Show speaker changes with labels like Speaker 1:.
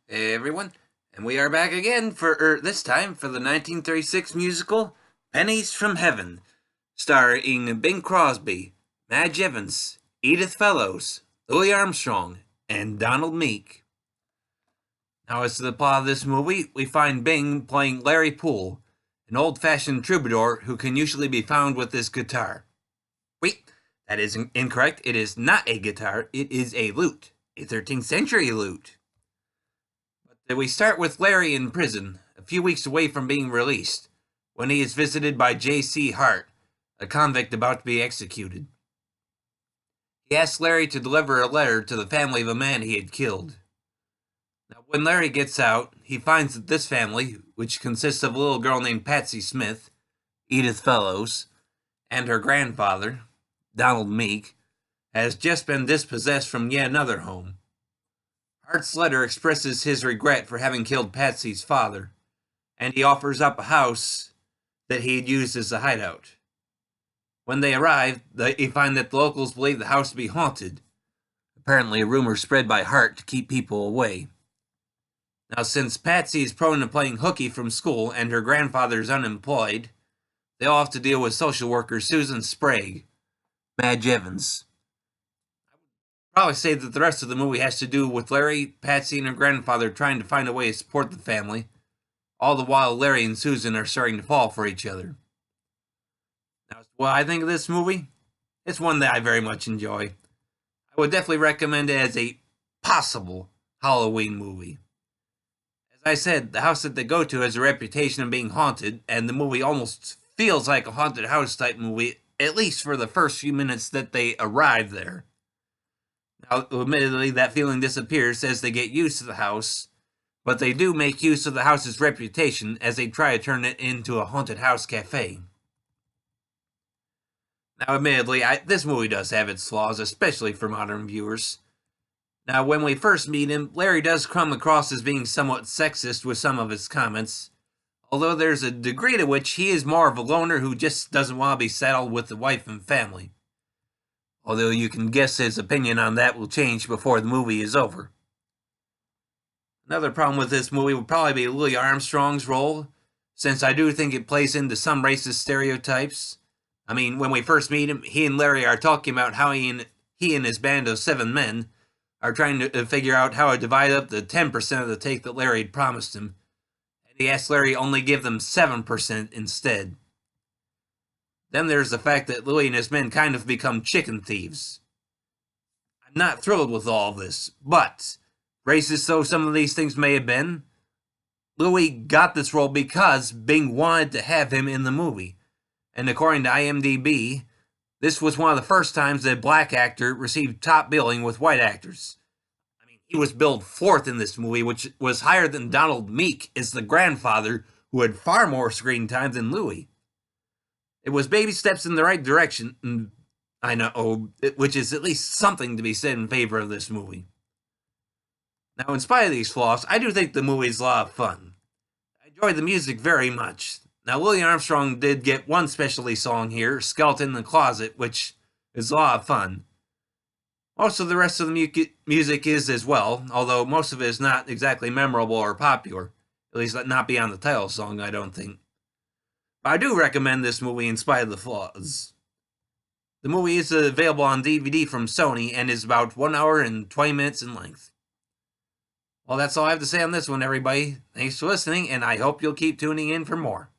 Speaker 1: Hey everyone, and we are back again for this time for the 1936 musical Pennies from Heaven, starring Bing Crosby, Madge Evans, Edith Fellows, Louis Armstrong, and Donald Meek. Now, as to the plot of this movie, we find Bing playing Larry Poole, an old-fashioned troubadour who can usually be found with his guitar. Wait, that is incorrect. It is not a guitar, it is a lute, a 13th century lute. We start with Larry in prison, a few weeks away from being released, when he is visited by J.C. Hart, a convict about to be executed. He asks Larry to deliver a letter to the family of a man he had killed. Now, when Larry gets out, he finds that this family, which consists of a little girl named Patsy Smith, Edith Fellows, and her grandfather, Donald Meek, has just been dispossessed from yet another home. Hart's letter expresses his regret for having killed Patsy's father, and he offers up a house that he had used as a hideout. When they arrive, they find that the locals believe the house to be haunted, apparently a rumor spread by Hart to keep people away. Now, since Patsy is prone to playing hooky from school and her grandfather is unemployed, they all have to deal with social worker Susan Sprague, Madge Evans. Probably say that the rest of the movie has to do with Larry, Patsy, and her grandfather trying to find a way to support the family, all the while Larry and Susan are starting to fall for each other. Now, what I think of this movie, it's one that I very much enjoy. I would definitely recommend it as a possible Halloween movie. As I said, the house that they go to has a reputation of being haunted, and the movie almost feels like a haunted house type movie, at least for the first few minutes that they arrive there. Now, admittedly, that feeling disappears as they get used to the house, but they do make use of the house's reputation as they try to turn it into a haunted house cafe. Now, admittedly, this movie does have its flaws, especially for modern viewers. Now, when we first meet him, Larry does come across as being somewhat sexist with some of his comments, although there's a degree to which he is more of a loner who just doesn't want to be saddled with the wife and family. Although you can guess his opinion on that will change before the movie is over. Another problem with this movie would probably be Louis Armstrong's role, since I do think it plays into some racist stereotypes. I mean, when we first meet him, he and Larry are talking about how he and his band of 7 men are trying to figure out how to divide up the 10% of the take that Larry had promised him, and he asks Larry to only give them 7% instead. Then there's the fact that Louis and his men kind of become chicken thieves. I'm not thrilled with all this, but, racist though some of these things may have been, Louis got this role because Bing wanted to have him in the movie. And according to IMDb, this was one of the first times that a black actor received top billing with white actors. I mean, he was billed 4th in this movie, which was higher than Donald Meek as the grandfather, who had far more screen time than Louis. It was baby steps in the right direction, I know, which is at least something to be said in favor of this movie. Now, in spite of these flaws, I do think the movie is a lot of fun. I enjoy the music very much. Now, Louis Armstrong did get one specialty song here, Skeleton in the Closet, which is a lot of fun. Most of the rest of the music is as well, although most of it is not exactly memorable or popular. At least not beyond the title song, I don't think. I do recommend this movie in spite of the flaws. The movie is available on DVD from Sony and is about 1 hour and 20 minutes in length. Well, that's all I have to say on this one, everybody. Thanks for listening, and I hope you'll keep tuning in for more.